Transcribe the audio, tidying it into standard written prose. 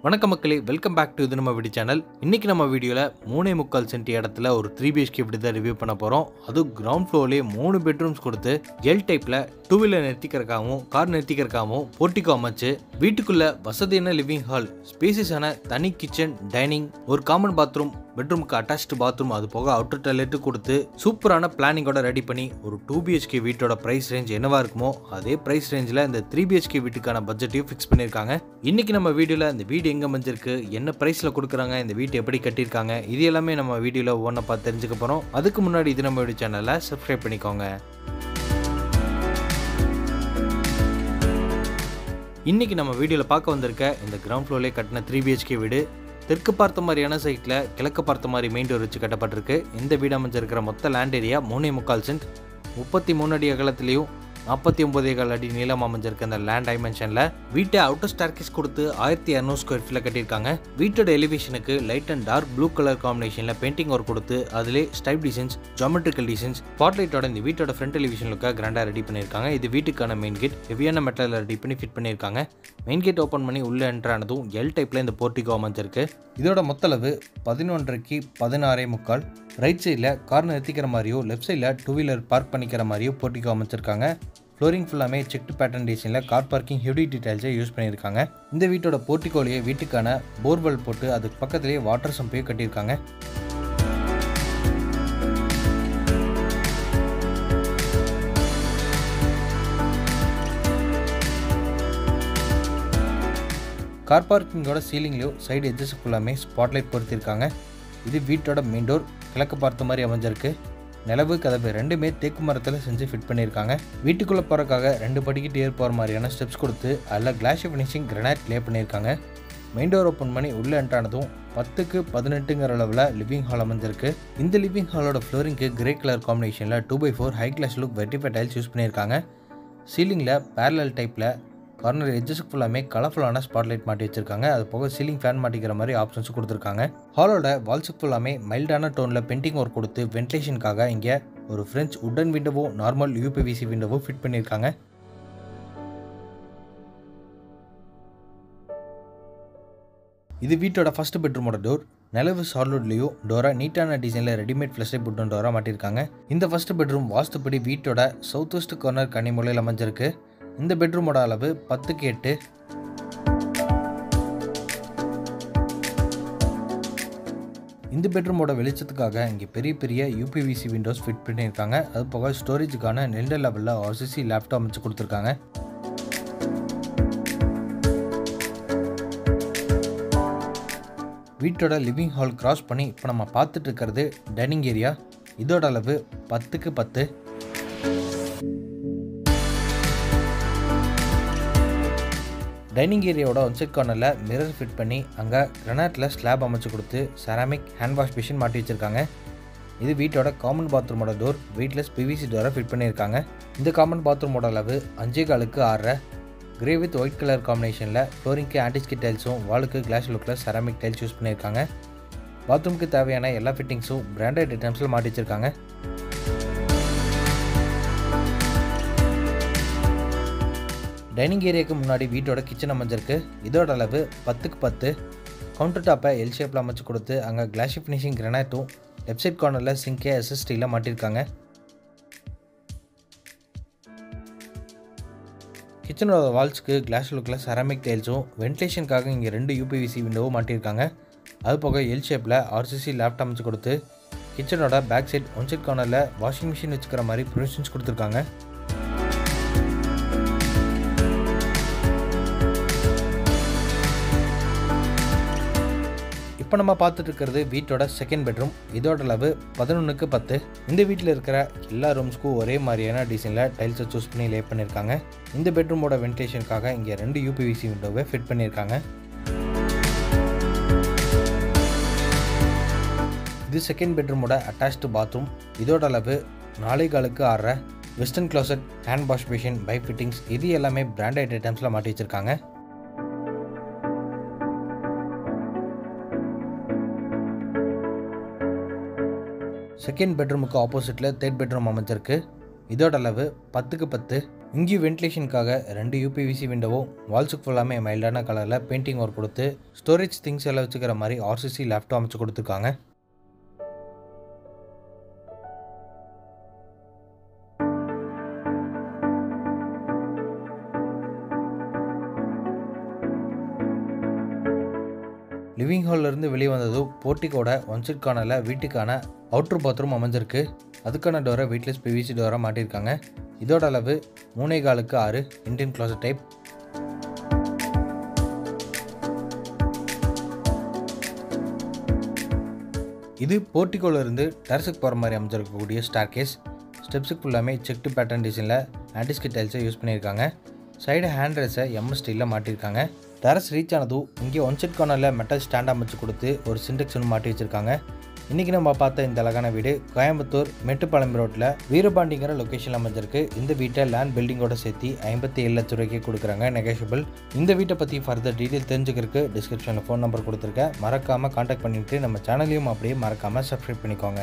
வணக்கம் மக்களே, welcome back to இது நம்ம வீடியோ சேனல். இன்னைக்கு நம்ம வீடியோவில் 3.25 சென்ட் இடத்துல ஒரு 3BHK வீடு தான் ரிவ்யூ பண்ண போகிறோம். அதுவும் கிரவுண்ட் ஃப்ளோர்லேயே 3 பெட்ரூம்ஸ் கொடுத்து எல் டைப்பில் 2 வீலர் நிறுத்திக்கிறக்காகவும் கார் நிறுத்திக்கிறக்காகவும் போர்ட்டிகோ அமைச்சு வீட்டுக்குள்ள வசதியான லிவிங் ஹால், ஸ்பேசியஸான தனி கிச்சன், டைனிங், ஒரு காமன் பாத்ரூம், பெட்ரூமுக்கு அட்டாச்டு பாத்ரூம், அது போக அவுட்டர் டாய்லெட்டு கொடுத்து சூப்பரான பிளானிங்கோட ரெடி பண்ணி ஒரு 2BHK வீட்டோட பிரைஸ் ரேஞ்ச் என்னவா இருக்குமோ அதே பிரைஸ் ரேஞ்சில் இந்த 3BHK வீட்டுக்கான பட்ஜெட்டையும் ஃபிக்ஸ் பண்ணியிருக்காங்க. இன்னைக்கு நம்ம வீடியோவில் இந்த வீடு எங்கே அமைஞ்சிருக்கு, என்ன பிரைஸில் கொடுக்குறாங்க, இந்த வீட்டை எப்படி கட்டியிருக்காங்க, இது எல்லாமே நம்ம வீடியோவில் ஒவ்வொன்றா பார்த்து தெரிஞ்சுக்க போகிறோம். அதுக்கு முன்னாடி இது நம்ம வீடியோ சேனலை சப்ஸ்கிரைப் பண்ணிக்கோங்க. இன்னைக்கு நம்ம வீடியோவில் பார்க்க வந்திருக்க இந்த கிரவுண்ட் ஃப்ளோர்லேயே கட்டின 3BHK வீடு தெற்கு பார்த்த மாதிரியான சைட்டில் கிழக்கு பார்த்த மாதிரி மெயின் டோர் வச்சு கட்டப்பட்டிருக்கு. இந்த வீடு அமைஞ்சிருக்கிற மொத்த லேண்ட் ஏரியா 3.25 சென்ட், 33 அடி அகலத்திலையும் 49 அடி நீளம் அமைஞ்சிருக்க இந்த லேண்ட் டைமென்ஷனில் வீட்டை அவுட்டர் ஸ்டார்கேஸ் கொடுத்து 1200 ஸ்கொயர் ஃபீட்டில் கட்டியிருக்காங்க. வீட்டோட எலிவேஷனுக்கு light and dark blue colour காம்பினேஷனில் பெயிண்டிங் ஒர்க் கொடுத்து அதிலே ஸ்டைப் டிசைன்ஸ், ஜாமெட்ரிக்கல் டிசைன்ஸ், ஸ்பாட்லைட்டோட இந்த வீட்டோட ஃப்ரண்ட் எலிவேஷன் லுக்காக கிராண்டாக ரெடி பண்ணியிருக்காங்க. இது வீட்டுக்கான மெயின் கேட் ஹெவியான மெட்டலில் ரெடி பண்ணி ஃபிட் பண்ணியிருக்காங்க. மெயின் கேட் ஓப்பன் பண்ணி உள்ளே என்ட்ரு ஆனதும் எல் டைப்பில் இந்த போர்ட்டிகோ அமைஞ்சிருக்கு. இதோட மொத்தளவு 11.5 16.75. ரைட் சைடில் கார் நிறுத்திக்கிற மாதிரியோ லெஃப்ட் சைடில் 2 வீலர் பார்க் பண்ணிக்கிற மாதிரியோ போர்ட்டிகோ அமைச்சிருக்காங்க. ஃப்ளோரிங் ஃபுல்லாமே செக்டு பேட்டர்ன் டிசைனில் கார் பார்க்கிங் ஹெவி டீடைல்ஸை யூஸ் பண்ணியிருக்காங்க. இந்த வீட்டோட போர்ட்டிகோலையே வீட்டுக்கான போர்வெல் போட்டு அதுக்கு பக்கத்துலேயே வாட்டர் சம்பையும் கட்டியிருக்காங்க. கார் பார்க்கிங்கோட சீலிங்லேயும் சைடு எட்ஜஸ் ஃபுல்லாமே ஸ்பாட்லைட் பொருத்திருக்காங்க. இது வீட்டோட மெயின் டோர் கிழக்கு பார்த்த மாதிரி அமைஞ்சிருக்கு. நிலவு கதவு ரெண்டுமே தேக்கு மரத்தில் செஞ்சு ஃபிட் பண்ணியிருக்காங்க. வீட்டுக்குள்ளே போகிறக்காக 2 படிக்கிட்டு ஏறி போகிற மாதிரியான ஸ்டெப்ஸ் கொடுத்து அதில் கிளாஸ் ஃபினிஷிங் கிரானைட் லே பண்ணியிருக்காங்க. மெயின் டோர் ஓப்பன் பண்ணி உள்ளே என்ட்ரானதும் 10க்கு 18ங்கிற அளவில் லிவிங் ஹால் அமைஞ்சிருக்கு. இந்த லிவிங் ஹாலோட ஃப்ளோரிங்க்கு கிரே கலர் காம்பினேஷனில் 2x4 ஹை கிளாஸ் லுக் வெர்டிஃபை டைல்ஸ் யூஸ் பண்ணியிருக்காங்க. சீலிங்கில் பேரலல் டைப்பில் கார்னர் எட்ஜஸுக்கு ஃபுல்லாமே கலர்ஃபுல்லான ஸ்பாட்லைட் மாட்டி வச்சிருக்காங்க. அது போக சீலிங் ஃபேன் மாட்டிக்கிற மாதிரி ஆப்ஷன்ஸும் கொடுத்துருக்காங்க. ஹாலோட வால்ஸுக்கு ஃபுல்லாமே மைல்டான டோனில் பெயிண்டிங் ஒர்க் கொடுத்து வென்டிலேஷனுக்காக இங்கே ஒரு ஃப்ரெஞ்ச் உடன் விண்டோவும் நார்மல் UPVC விண்டோவும் ஃபிட் பண்ணியிருக்காங்க. இது வீட்டோட ஃபர்ஸ்ட் பெட்ரூமோட டோர். நிலவு சார்லுட்லேயும் டோரா நீட்டான டிசைனில் ரெடிமேட் ஃப்ளஷை புட்டன் டோரா மாட்டியிருக்காங்க. இந்த ஃபர்ஸ்ட் பெட்ரூம் வாஸ்துப்படி வீட்டோட சவுத் வெஸ்ட் கார்னர் கன்னிமூலையில் அமைஞ்சிருக்கு. இந்த பெட்ரூமோட அளவு 10க்கு 8. இந்த பெட்ரூமோட வெளிச்சத்துக்காக இங்கே பெரிய பெரிய UPVC விண்டோஸ் ஃபிட் பண்ணியிருக்காங்க. அது போக ஸ்டோரேஜுக்கான நெல்டர் லெவலில் RCC லேப்டாப் அமைச்சு கொடுத்துருக்காங்க. வீட்டோட லிவிங் ஹால் கிராஸ் பண்ணி இப்போ நம்ம பார்த்துட்டு இருக்கிறது டைனிங் ஏரியா. இதோட அளவு 10க்கு 10. டைனிங் ஏரியாவோட ஒன்சைட் கார்னரில் மிரர் ஃபிட் பண்ணி அங்கே கிரானைட்டில் ஸ்லாப் அமைச்சு கொடுத்து செராமிக் ஹேண்ட் வாஷ் மிஷின் மாட்டி வச்சுருக்காங்க. இது வீட்டோட காமன் பாத்ரூமோட டோர் வெயிட்லெஸ் PVC டோரை ஃபிட் பண்ணியிருக்காங்க. இந்த காமன் பாத்ரூமோட அளவு 5.4க்கு 6. கிரே வித் ஒயிட் கலர் காம்பினேஷனில் ஃப்ளோரிங்க்கு ஆன்டிஸ்கிட் டைல்ஸும் வாலுக்கு கிளாஸ் லுக்கில் செராமிக் டைல்ஸ் யூஸ் பண்ணியிருக்காங்க. பாத்ரூமுக்கு தேவையான எல்லா ஃபிட்டிங்ஸும் பிராண்டட் ஐட்டம்ஸில் மாட்டி வச்சிருக்காங்க. டைனிங் ஏரியாவுக்கு முன்னாடி வீட்டோட கிச்சன் அமைஞ்சிருக்கு. இதோட அளவு 10க்கு 10. கவுண்டர் டாப்பை எல் ஷேப்பில் அமைச்சு கொடுத்து அங்கே கிளாஸ் ஃபினிஷிங் கிரானைட்டும் லெஃப்ட் சைட் கார்னரில் சிங்கே SSTயில் மாட்டியிருக்காங்க. கிச்சனோட வால்ஸ்க்கு கிளாஸ் லுக்கில் செராமிக் டைல்ஸும் வென்டிலேஷனுக்காக இங்கே 2 UPVC விண்டோவும் மாட்டியிருக்காங்க. அது போக எல் ஷேப்பில் RCC லேப்டாப் அமைச்சு கொடுத்து கிச்சனோட பேக் சைட் ஒன் சைட் கார்னரில் வாஷிங் மிஷின் வச்சுக்கிற மாதிரி ப்ரொவிஷன்ஸ் கொடுத்துருக்காங்க. இப்போ நம்ம பார்த்துட்டு இருக்கிறது வீட்டோட செகண்ட் பெட்ரூம். இதோட அளவு 11க்கு 10. இந்த வீட்டில் இருக்கிற எல்லா ரூம்ஸ்க்கும் ஒரே மாதிரியான டிசைனில் டைல்ஸை சூஸ் பண்ணி லே பண்ணியிருக்காங்க. இந்த பெட்ரூமோட வென்டிலேஷனுக்காக இங்கே 2 UPVC விண்டோவை ஃபிட் பண்ணியிருக்காங்க. இது செகண்ட் பெட்ரூமோட அட்டாச்டு பாத்ரூம். இதோட அளவு 4.4க்கு 6. Western closet, hand wash machine, pipe fittings இது எல்லாமே பிராண்டட் ஐட்டம்ஸில் மாட்டி வச்சிருக்காங்க. செகண்ட் பெட்ரூமுக்கு ஆப்போசிட்டில் தேர்ட் பெட்ரூம் அமைஞ்சிருக்கு. இதோட அளவு 10க்கு 10. இங்கேயும் வென்டிலேஷனுக்காக 2 யூபிவிசி விண்டோவும் வால்ஸுக்கு ஃபுல்லாமே மைல்டான கலரில் பெயிண்டிங் ஒர்க் கொடுத்து ஸ்டோரேஜ் திங்ஸ் எல்லாம் வச்சுக்கிற மாதிரி ஆர்சிசி லேப்டாப் அமைச்சு கொடுத்துருக்காங்க. லிவிங் ஹால்லேருந்து வெளியே வந்ததும் போர்ட்டிக்கோட ஒன் சைட் கார்னரில் வீட்டுக்கான அவுட்ரு பாத்ரூம் அமைஞ்சிருக்கு. அதுக்கான டோரை வெயிட்லெஸ் பிவிசி டோராக மாட்டியிருக்காங்க. இதோட அளவு 3.4x6 இந்தியன் க்ளாசட் டைப். இது போர்ட்டிக்கோலேருந்து டெரஸுக்கு போகிற மாதிரி அமைஞ்சிருக்கக்கூடிய ஸ்டார் கேஸ். ஸ்டெப்ஸுக்கு ஃபுல்லாமே செக்டு பேட்டர்ன் டிசைனில் ஆன்டிஸ்கிட் டைல்ஸை யூஸ் பண்ணியிருக்காங்க. சைடு ஹேண்ட் ரெஸ்ஸை எம்எஸ் ஸ்டீலில் மாட்டியிருக்காங்க. டெரஸ் ரீச் ஆனதும் இங்கே ஒன் சைட் கார்னரில் மெட்டல் ஸ்டாண்ட் அமைச்சு கொடுத்து ஒரு சிண்டெக்ஸ் ஒன்று மாட்டி வச்சுருக்காங்க. இன்றைக்கி நம்ம பார்த்த இந்த அழகான வீடு கோயம்புத்தூர் மேட்டுப்பாளையம் ரோட்டில் வீரபாண்டிங்கிற லொக்கேஷனில் அமைஞ்சிருக்கு. இந்த வீட்டை லேண்ட் பில்டிங்கோட சேர்த்து 57 லட்சம் ரூபாய்க்கு கொடுக்குறாங்க, நெகோஷியபிள். இந்த வீட்டை பற்றி ஃபர்தர் டீட்டெயில் தெரிஞ்சுக்கிறதுக்கு டிஸ்கிரிப்ஷனில் ஃபோன் நம்பர் கொடுத்துருக்கேன். மறக்காமல் கான்டாக்ட் பண்ணிவிட்டு நம்ம சேனலையும் அப்படியே மறக்காமல் சப்ஸ்கிரைப் பண்ணிக்கோங்க.